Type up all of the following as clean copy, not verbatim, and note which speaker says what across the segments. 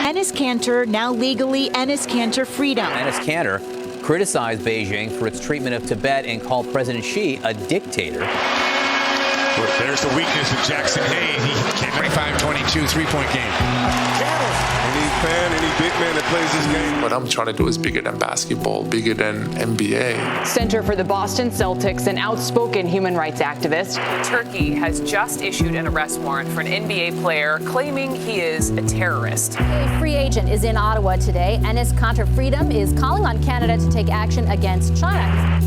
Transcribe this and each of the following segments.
Speaker 1: Enes Kanter, now legally Enes Kanter Freedom.
Speaker 2: Enes Kanter criticized Beijing for its treatment of Tibet and called President Xi a dictator.
Speaker 3: There's the weakness of Jackson Hayes. He came 25-22 three-point game.
Speaker 4: Any fan, any big man that plays this game. What I'm trying to do is bigger than basketball, bigger than NBA.
Speaker 5: Center for the Boston Celtics, an outspoken human rights activist.
Speaker 6: Turkey has just issued an arrest warrant for an NBA player claiming he is a terrorist.
Speaker 7: A free agent is in Ottawa today. Enes Kanter Freedom is calling on Canada to take action against China.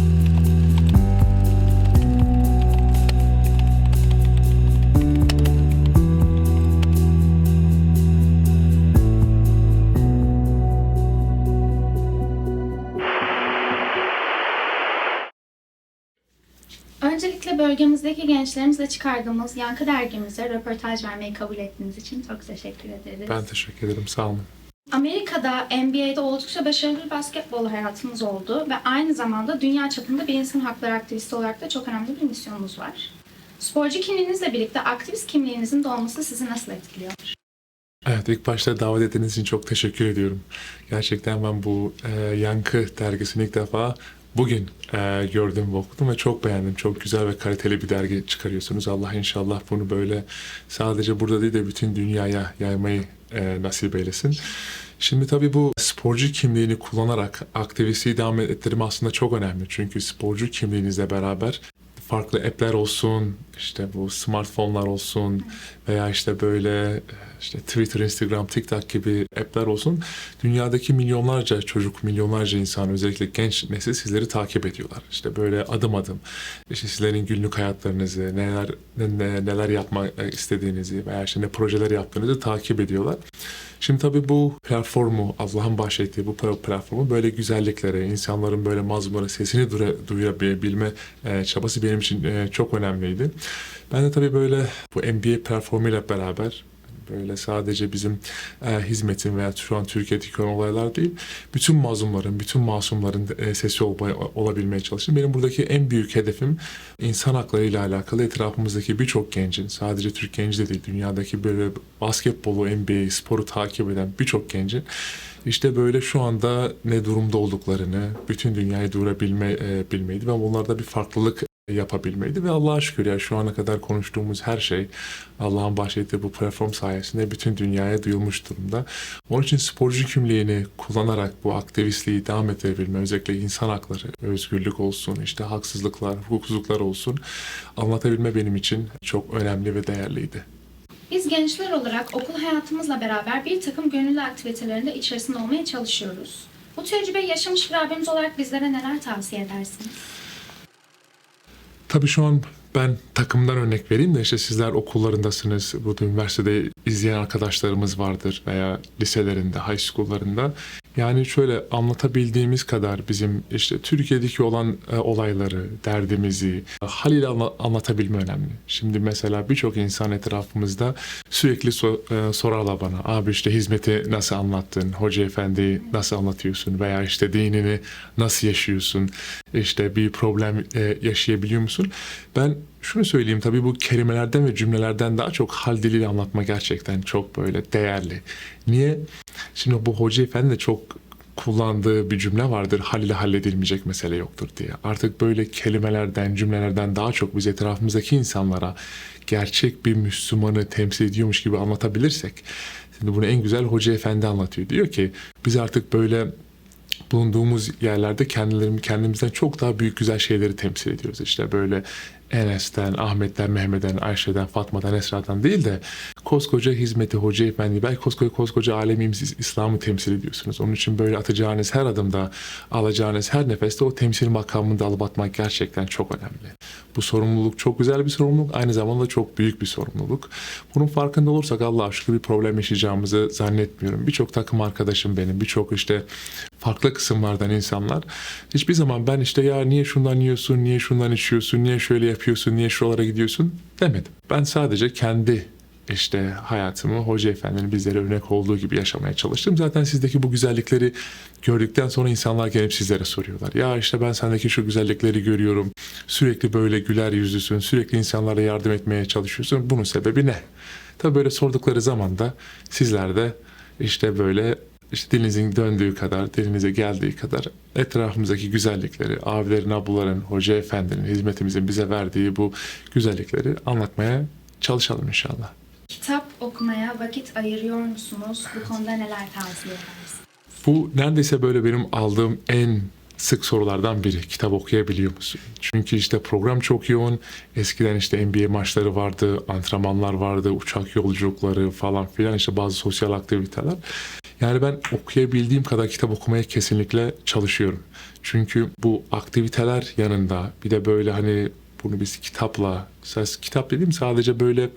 Speaker 8: Öncelikle bölgemizdeki gençlerimizle çıkardığımız Yankı dergimize röportaj vermeyi kabul ettiğiniz için çok teşekkür ederiz.
Speaker 4: Ben teşekkür ederim, sağ olun.
Speaker 8: Amerika'da, NBA'de oldukça başarılı bir basketbol hayatımız oldu ve aynı zamanda dünya çapında bir insan hakları aktivisti olarak da çok önemli bir misyonumuz var. Sporcu kimliğinizle birlikte aktivist kimliğinizin de olması sizi nasıl etkiliyor?
Speaker 4: Evet, ilk başta davet ettiğiniz için çok teşekkür ediyorum. Gerçekten ben bu Yankı dergisini ilk defa bugün gördüm ve okudum ve çok beğendim. Çok güzel ve kaliteli bir dergi çıkarıyorsunuz. Allah inşallah bunu böyle sadece burada değil de bütün dünyaya yaymayı nasip eylesin. Şimdi tabii bu sporcu kimliğini kullanarak aktivistliği devam ettirme aslında çok önemli. Çünkü sporcu kimliğinizle beraber farklı app'ler olsun, işte bu smartphone'lar olsun veya işte böyle işte Twitter, Instagram, TikTok gibi app'ler olsun. Dünyadaki milyonlarca çocuk, milyonlarca insan, özellikle genç nesil sizleri takip ediyorlar. İşte böyle adım adım işte sizlerin günlük hayatlarınızı, neler yapmak istediğinizi veya işte ne projeler yaptığınızı takip ediyorlar. Şimdi tabii bu platformu, Allah'ın bahşettiği bu platformu böyle güzelliklere, insanların böyle mazlumlara sesini duyurabilme çabası benim için çok önemliydi. Ben de tabii böyle bu NBA platformuyla beraber böyle sadece bizim hizmetin veya şu an Türkiye'deki olaylar değil, bütün mazlumların, bütün masumların sesi olabilmeye çalıştım. Benim buradaki en büyük hedefim insan hakları ile alakalı etrafımızdaki birçok gencin, sadece Türk genci de değil, dünyadaki böyle basketbolu, NBA, sporu takip eden birçok gencin işte böyle şu anda ne durumda olduklarını bütün dünyayı duyurabilmeydi ve bunlarda bir farklılık yapabilmeydi ve Allah'a şükür ya şu ana kadar konuştuğumuz her şey Allah'ın bahşettiği bu platform sayesinde bütün dünyaya duyulmuş durumda. Onun için sporcu kimliğini kullanarak bu aktivistliği devam ettirebilme, özellikle insan hakları, özgürlük olsun, işte haksızlıklar, hukuksuzluklar olsun anlatabilme benim için çok önemli ve değerliydi.
Speaker 8: Biz gençler olarak okul hayatımızla beraber bir takım gönüllü aktivitelerinde içerisinde olmaya çalışıyoruz. Bu tecrübeyi yaşamış bir abimiz olarak bizlere neler tavsiye edersiniz?
Speaker 4: Tabii şu an ben takımdan örnek vereyim de işte sizler okullarındasınız, burada üniversitede izleyen arkadaşlarımız vardır veya liselerinde, high school'larında. Yani şöyle anlatabildiğimiz kadar bizim işte Türkiye'deki olan olayları, derdimizi haliyle anlatabilme önemli. Şimdi mesela birçok insan etrafımızda sürekli sorarlar bana, abi işte hizmeti nasıl anlattın, hoca efendi nasıl anlatıyorsun veya işte dinini nasıl yaşıyorsun, işte bir problem yaşayabiliyor musun? Ben şunu söyleyeyim, tabii bu kelimelerden ve cümlelerden daha çok hal diliyle anlatma gerçekten çok böyle değerli. Niye? Şimdi bu hoca efendi de çok kullandığı bir cümle vardır, hal ile halledilmeyecek mesele yoktur diye. Artık böyle kelimelerden, cümlelerden daha çok biz etrafımızdaki insanlara gerçek bir Müslümanı temsil ediyormuş gibi anlatabilirsek, şimdi bunu en güzel hoca efendi anlatıyor. Diyor ki biz artık böyle bulunduğumuz yerlerde kendimizden çok daha büyük güzel şeyleri temsil ediyoruz. İşte böyle Enes'ten, Ahmet'ten, Mehmet'ten, Ayşe'den, Fatma'dan, Esra'dan değil de koskoca hizmeti, hoca efendi, belki koskoca alemimiz İslam'ı temsil ediyorsunuz. Onun için böyle atacağınız her adımda, alacağınız her nefeste o temsil makamında alıp atmak gerçekten çok önemli. Bu sorumluluk çok güzel bir sorumluluk, aynı zamanda çok büyük bir sorumluluk. Bunun farkında olursak Allah'a şükür bir problem yaşayacağımızı zannetmiyorum. Birçok takım arkadaşım benim, birçok işte farklı kısımlardan insanlar. Hiçbir zaman ben işte ya niye şundan yiyorsun, niye şundan içiyorsun, niye şöyle yapıyorsun, niye şuralara gidiyorsun demedim. Ben sadece kendi işte hayatımı Hoca Efendi'nin bizlere örnek olduğu gibi yaşamaya çalıştım. Zaten sizdeki bu güzellikleri gördükten sonra insanlar gelip sizlere soruyorlar. Ya işte ben sendeki şu güzellikleri görüyorum. Sürekli böyle güler yüzlüsün, sürekli insanlara yardım etmeye çalışıyorsun. Bunun sebebi ne? Tabii böyle sordukları zaman da sizler de işte böyle işte dilinizin döndüğü kadar, dilinize geldiği kadar etrafımızdaki güzellikleri, abilerin, ablaların, hoca efendinin, hizmetimizin bize verdiği bu güzellikleri anlatmaya çalışalım inşallah.
Speaker 8: Kitap okumaya vakit ayırıyor musunuz? Bu konuda neler tavsiye edersiniz?
Speaker 4: Bu neredeyse böyle benim aldığım en sık sorulardan biri. Kitap okuyabiliyor musun? Çünkü işte program çok yoğun. Eskiden işte NBA maçları vardı, antrenmanlar vardı, uçak yolculukları falan filan, işte bazı sosyal aktiviteler. Yani ben okuyabildiğim kadar kitap okumaya kesinlikle çalışıyorum. Çünkü bu aktiviteler yanında bir de böyle hani bunu biz kitapla, kitap dediğim sadece böyle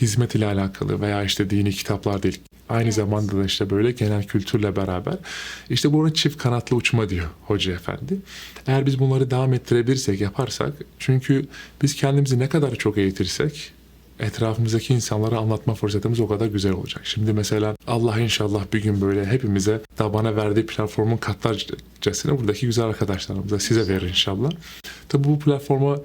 Speaker 4: hizmet ile alakalı veya işte dini kitaplar değil. Aynı zamanda da işte böyle genel kültürle beraber işte buna çift kanatlı uçma diyor Hoca Efendi. Eğer biz bunları devam ettirebilirsek, yaparsak, çünkü biz kendimizi ne kadar çok eğitirsek etrafımızdaki insanlara anlatma fırsatımız o kadar güzel olacak. Şimdi mesela Allah inşallah bir gün böyle hepimize da bana verdiği platformun katlarcasını buradaki güzel arkadaşlarımıza, size verir inşallah. Tabi bu platforma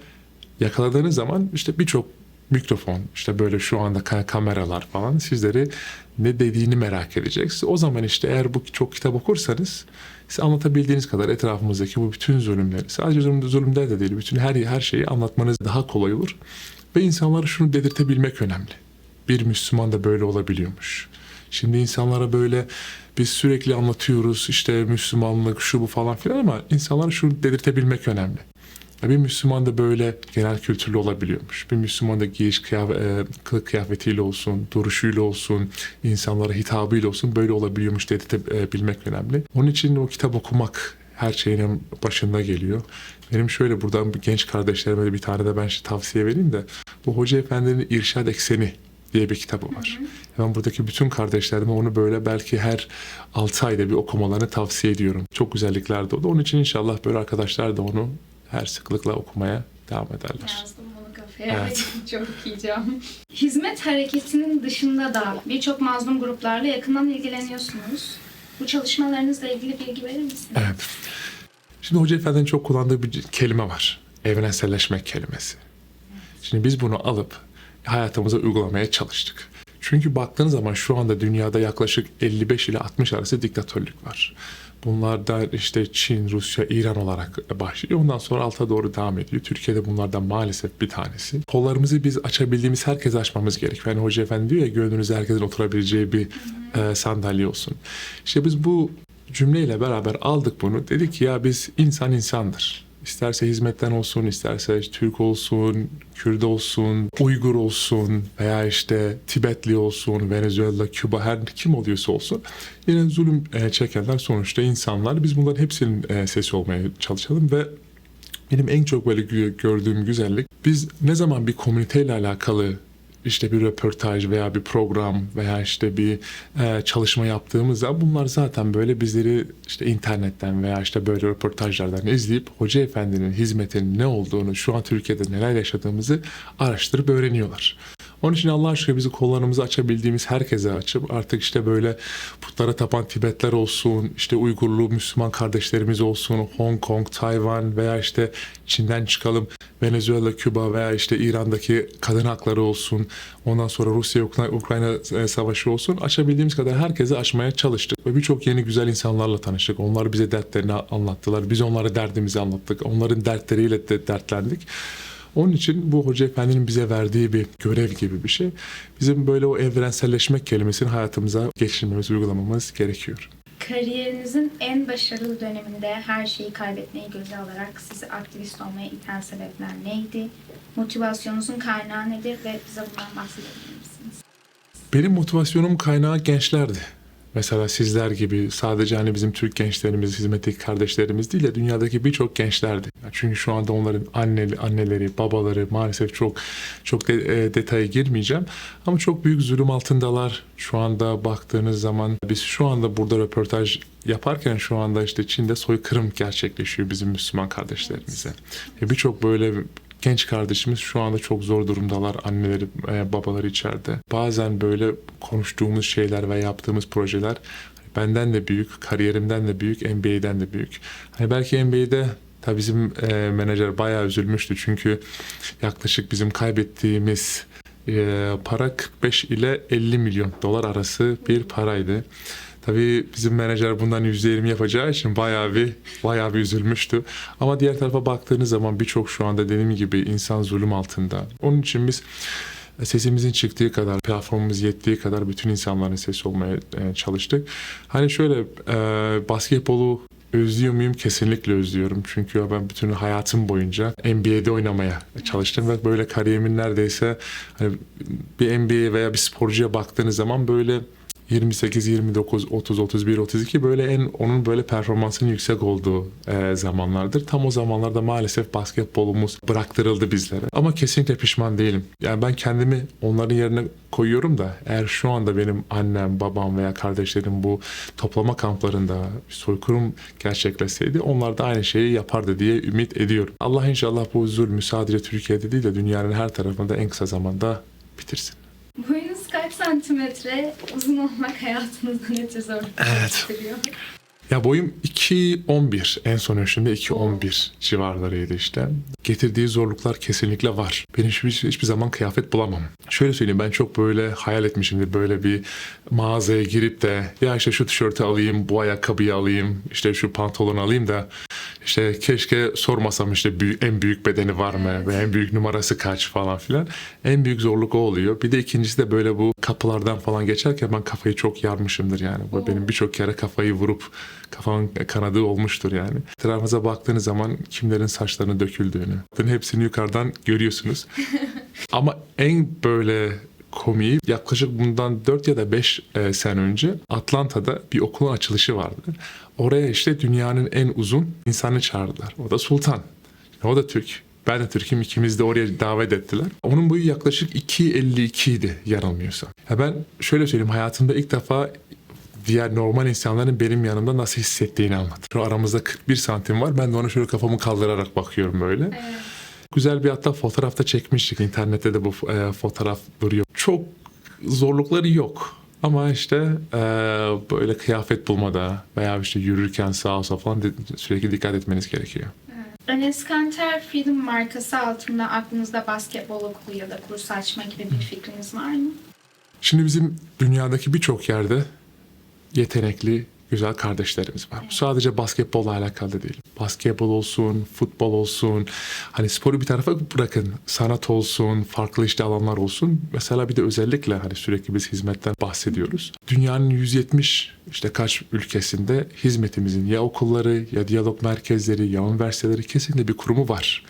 Speaker 4: yakaladığınız zaman işte birçok mikrofon, işte böyle şu anda kameralar falan sizleri ne dediğini merak edeceksiniz. O zaman işte eğer bu çok kitap okursanız size anlatabildiğiniz kadar etrafımızdaki bu bütün zulümleri, sadece zulümler de değil, bütün her şeyi anlatmanız daha kolay olur. Ve insanlara şunu dedirtebilmek önemli. Bir Müslüman da böyle olabiliyormuş. Şimdi insanlara böyle biz sürekli anlatıyoruz işte Müslümanlık şu bu falan filan, ama insanlara şunu dedirtebilmek önemli. Bir Müslüman da böyle genel kültürlü olabiliyormuş. Bir Müslüman da kılık kıyafetiyle olsun, duruşuyla olsun, insanlara hitabıyla olsun böyle olabiliyormuş dedirtebilmek önemli. Onun için o kitap okumak her şeyin başında geliyor. Benim şöyle buradan genç kardeşlerime de bir tane de ben tavsiye vereyim de, bu Hoca Efendi'nin İrşad Ekseni diye bir kitabı var. Ben buradaki bütün kardeşlerime onu böyle belki her 6 ayda bir okumalarını tavsiye ediyorum. Çok güzellikler de o da. Onun için inşallah böyle arkadaşlar da onu her sıklıkla okumaya devam ederler.
Speaker 8: Yazdım bunu kafaya.
Speaker 4: Evet.
Speaker 8: Çok okuyacağım. Hizmet hareketinin dışında da birçok mazlum gruplarla yakından ilgileniyorsunuz. Bu çalışmalarınızla ilgili bilgi verir misiniz?
Speaker 4: Evet. Şimdi Hoca Efendi'nin çok kullandığı bir kelime var. Evrenselleşmek kelimesi. Şimdi biz bunu alıp hayatımıza uygulamaya çalıştık. Çünkü baktığınız zaman şu anda dünyada yaklaşık 55 ile 60 arası diktatörlük var. Bunlardan işte Çin, Rusya, İran olarak başlıyor. Ondan sonra alta doğru devam ediyor. Türkiye'de bunlardan maalesef bir tanesi. Kollarımızı biz açabildiğimiz herkese açmamız gerekiyor. Yani Hoca Efendi diyor ya, gönlünüzde herkesin oturabileceği bir sandalye olsun. İşte biz bu cümleyle beraber aldık bunu. Dedik ki ya biz insan insandır. İsterse hizmetten olsun, isterse Türk olsun, Kürt olsun, Uygur olsun veya işte Tibetli olsun, Venezuela, Küba, her kim oluyorsa olsun. Yine zulüm çekenler sonuçta insanlar. Biz bunların hepsinin sesi olmaya çalışalım ve benim en çok böyle gördüğüm güzellik, biz ne zaman bir komüniteyle alakalı işte bir röportaj veya bir program veya işte bir çalışma yaptığımızda bunlar zaten böyle bizleri işte internetten veya işte böyle röportajlardan izleyip Hoca Efendi'nin hizmetinin ne olduğunu, şu an Türkiye'de neler yaşadığımızı araştırıp öğreniyorlar. Onun için Allah aşkına bizi kollarımızı açabildiğimiz herkese açıp artık işte böyle putlara tapan Tibetler olsun, işte Uygurlu Müslüman kardeşlerimiz olsun, Hong Kong, Tayvan veya işte Çin'den çıkalım, Venezuela, Küba veya işte İran'daki kadın hakları olsun, ondan sonra Rusya-Ukrayna savaşı olsun, açabildiğimiz kadar herkese açmaya çalıştık ve birçok yeni güzel insanlarla tanıştık. Onlar bize dertlerini anlattılar, biz onlara derdimizi anlattık, onların dertleriyle de dertlendik. Onun için bu Hoca Efendi'nin bize verdiği bir görev gibi bir şey. Bizim böyle o evrenselleşmek kelimesini hayatımıza geçirmemiz, uygulamamız gerekiyor.
Speaker 8: Kariyerinizin en başarılı döneminde her şeyi kaybetmeyi göze alarak sizi aktivist olmaya iten sebepler neydi? Motivasyonunuzun kaynağı nedir ve bize bundan bahsedebilir misiniz?
Speaker 4: Benim motivasyonum kaynağı gençlerdi. Mesela sizler gibi sadece hani bizim Türk gençlerimiz, hizmetteki kardeşlerimiz değil de dünyadaki birçok gençlerdi. Çünkü şu anda onların anneleri, babaları maalesef çok detaya girmeyeceğim. Ama çok büyük zulüm altındalar. Şu anda baktığınız zaman biz şu anda burada röportaj yaparken şu anda işte Çin'de soykırım gerçekleşiyor bizim Müslüman kardeşlerimize. Birçok böyle genç kardeşimiz şu anda çok zor durumdalar. Anneleri, babaları içeride. Bazen böyle konuştuğumuz şeyler ve yaptığımız projeler benden de büyük, kariyerimden de büyük, NBA'den de büyük. Hani belki NBA'de tabii bizim menajer bayağı üzülmüştü. Çünkü yaklaşık bizim kaybettiğimiz Para 45 ile 50 milyon dolar arası bir paraydı. Tabii bizim menajer bundan %20 yapacağı için bayağı bir üzülmüştü. Ama diğer tarafa baktığınız zaman birçok şu anda dediğim gibi insan zulüm altında. Onun için biz sesimizin çıktığı kadar, platformumuz yettiği kadar bütün insanların sesi olmaya çalıştık. Hani şöyle basketbolu özlüyor muyum? Kesinlikle özlüyorum. Çünkü ben bütün hayatım boyunca NBA'de oynamaya çalıştım ve böyle kariyerimin neredeyse hani bir NBA veya bir sporcuya baktığınız zaman böyle 28, 29, 30, 31, 32 böyle onun böyle performansının yüksek olduğu zamanlardır. Tam o zamanlarda maalesef basketbolumuz bıraktırıldı bizlere. Ama kesinlikle pişman değilim. Yani ben kendimi onların yerine koyuyorum da eğer şu anda benim annem, babam veya kardeşlerim bu toplama kamplarında bir soykırım gerçekleşseydi onlar da aynı şeyi yapardı diye ümit ediyorum. Allah inşallah bu zulmü sadece Türkiye'de değil de dünyanın her tarafında en kısa zamanda bitirsin.
Speaker 8: Boyunuz kaç santimetre, uzun olmak hayatınızda ne tür zorluklar getiriyor?
Speaker 4: Ya boyum 2.11. En son ölçümde 2.11 civarlarıydı işte. Getirdiği zorluklar kesinlikle var. Ben hiçbir zaman kıyafet bulamam. Şöyle söyleyeyim, ben çok böyle hayal etmişimdir. Böyle bir mağazaya girip de ya işte şu tişörtü alayım, bu ayakkabıyı alayım, işte şu pantolonu alayım da işte keşke sormasam işte en büyük bedeni var mı ve en büyük numarası kaç falan filan. En büyük zorluk o oluyor. Bir de ikincisi de böyle bu kapılardan falan geçerken ben kafayı çok yarmışımdır yani. Benim birçok kere kafayı vurup kafamın kanadığı olmuştur yani. Etrafınıza baktığınız zaman kimlerin saçlarının döküldüğünü. Hepsini yukarıdan görüyorsunuz. Ama en böyle komiği yaklaşık bundan 4 ya da 5 sene önce Atlanta'da bir okulun açılışı vardı. Oraya işte dünyanın en uzun insanı çağırdılar. O da Sultan. O da Türk. Ben de Türk'üm. İkimiz de oraya davet ettiler. Onun boyu yaklaşık 2.52 idi yanılmıyorsam. Ya ben şöyle söyleyeyim, hayatımda ilk defa diğer normal insanların benim yanımda nasıl hissettiğini anlatır. Aramızda 41 santim var. Ben de ona şöyle kafamı kaldırarak bakıyorum böyle. Evet. Güzel bir hatta fotoğrafta çekmiştik. İnternette de bu fotoğraf duruyor. Çok zorlukları yok. Ama işte böyle kıyafet bulmada veya işte yürürken sağa sola falan sürekli dikkat etmeniz gerekiyor.
Speaker 8: Enes Kanter Freedom markası altında aklınızda basketbol okulu ya da kurs açma gibi bir fikriniz var mı?
Speaker 4: Şimdi bizim dünyadaki birçok yerde yetenekli, güzel kardeşlerimiz var. Bu sadece basketbolla alakalı değil. Basketbol olsun, futbol olsun, hani sporu bir tarafa bırakın, sanat olsun, farklı işte alanlar olsun. Mesela bir de özellikle hani sürekli biz hizmetten bahsediyoruz. Dünyanın 170 işte kaç ülkesinde hizmetimizin ya okulları, ya diyalog merkezleri, ya üniversiteleri kesinlikle bir kurumu var.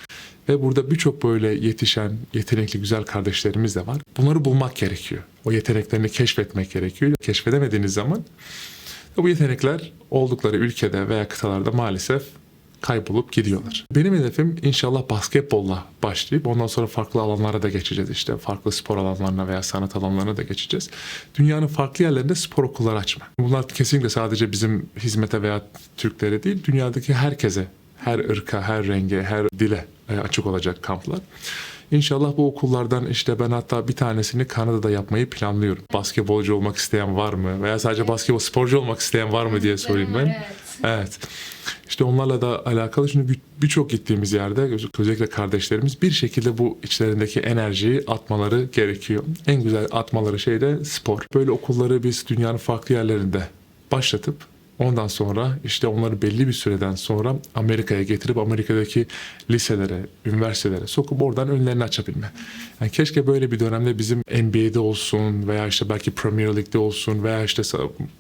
Speaker 4: Ve burada birçok böyle yetişen, yetenekli, güzel kardeşlerimiz de var. Bunları bulmak gerekiyor. O yeteneklerini keşfetmek gerekiyor. Keşfedemediğiniz zaman bu yetenekler oldukları ülkede veya kıtalarda maalesef kaybolup gidiyorlar. Benim hedefim inşallah basketbolla başlayıp ondan sonra farklı alanlara da geçeceğiz işte. Farklı spor alanlarına veya sanat alanlarına da geçeceğiz. Dünyanın farklı yerlerinde spor okulları açma. Bunlar kesinlikle sadece bizim hizmete veya Türklere değil, dünyadaki herkese, her ırka, her renge, her dile açık olacak kamplar. İnşallah bu okullardan işte ben hatta bir tanesini Kanada'da yapmayı planlıyorum. Basketbolcu olmak isteyen var mı? Veya sadece basketbol sporcu olmak isteyen var mı diye sorayım ben. Evet. İşte onlarla da alakalı. Şimdi birçok gittiğimiz yerde özellikle kardeşlerimiz bir şekilde bu içlerindeki enerjiyi atmaları gerekiyor. En güzel atmaları şey de spor. Böyle okulları biz dünyanın farklı yerlerinde başlatıp ondan sonra işte onları belli bir süreden sonra Amerika'ya getirip Amerika'daki liselere, üniversitelere sokup oradan önlerini açabilme. Yani keşke böyle bir dönemde bizim NBA'de olsun veya işte belki Premier League'de olsun veya işte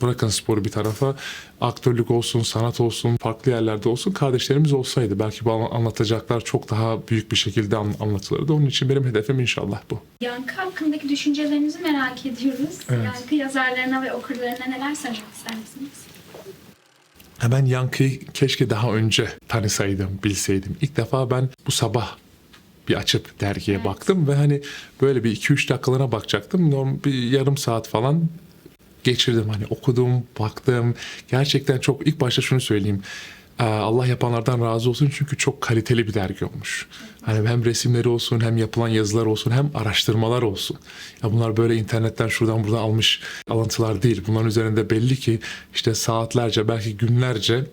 Speaker 4: bırakın sporu bir tarafa, aktörlük olsun, sanat olsun, farklı yerlerde olsun kardeşlerimiz olsaydı. Belki bu anlatacaklar çok daha büyük bir şekilde anlatılırdı. Onun için benim hedefim inşallah bu.
Speaker 8: Yankı hakkındaki düşüncelerinizi merak ediyoruz. Evet. Yankı yazarlarına ve okurlarına neler söylemek ister misiniz?
Speaker 4: Ben Yankı'yı keşke daha önce tanısaydım, bilseydim. İlk defa ben bu sabah bir açıp dergiye baktım ve hani böyle bir 2-3 dakikalığına bakacaktım. Bir yarım saat falan geçirdim. Hani okudum, baktım. Gerçekten çok, ilk başta şunu söyleyeyim. Allah yapanlardan razı olsun çünkü çok kaliteli bir dergi olmuş. Hani hem resimleri olsun, hem yapılan yazılar olsun, hem araştırmalar olsun. Ya bunlar böyle internetten şuradan buradan almış alıntılar değil. Bunların üzerinde belli ki işte saatlerce, belki günlerce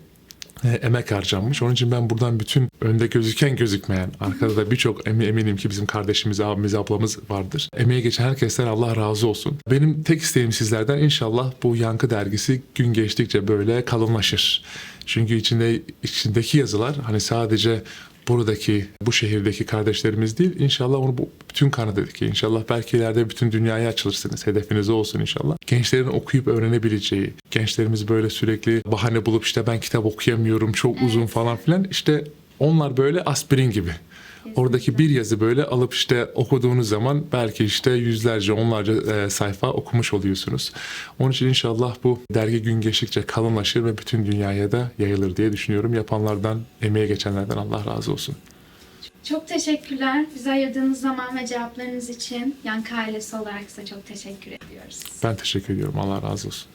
Speaker 4: emek harcanmış. Onun için ben buradan bütün önde gözüken gözükmeyen, arkada da birçok eminim ki bizim kardeşimiz, abimiz, ablamız vardır. Emeğe geçen herkesten Allah razı olsun. Benim tek isteğim sizlerden, inşallah bu Yankı dergisi gün geçtikçe böyle kalınlaşır. Çünkü içindeki yazılar hani sadece buradaki, bu şehirdeki kardeşlerimiz değil, inşallah onu bütün Kanada'daki, inşallah belki ileride bütün dünyaya açılırsınız. Hedefiniz olsun inşallah. Gençlerin okuyup öğrenebileceği, gençlerimiz böyle sürekli bahane bulup işte ben kitap okuyamıyorum, çok uzun falan filan. İşte onlar böyle aspirin gibi. Oradaki bir yazı böyle alıp işte okuduğunuz zaman belki işte yüzlerce, onlarca sayfa okumuş oluyorsunuz. Onun için inşallah bu dergi gün geçtikçe kalınlaşır ve bütün dünyaya da yayılır diye düşünüyorum. Yapanlardan, emeğe geçenlerden Allah razı olsun.
Speaker 8: Çok teşekkürler. Bize ayırdığınız zaman ve cevaplarınız için Yankı ailesi olarak size çok teşekkür ediyoruz.
Speaker 4: Ben teşekkür ediyorum. Allah razı olsun.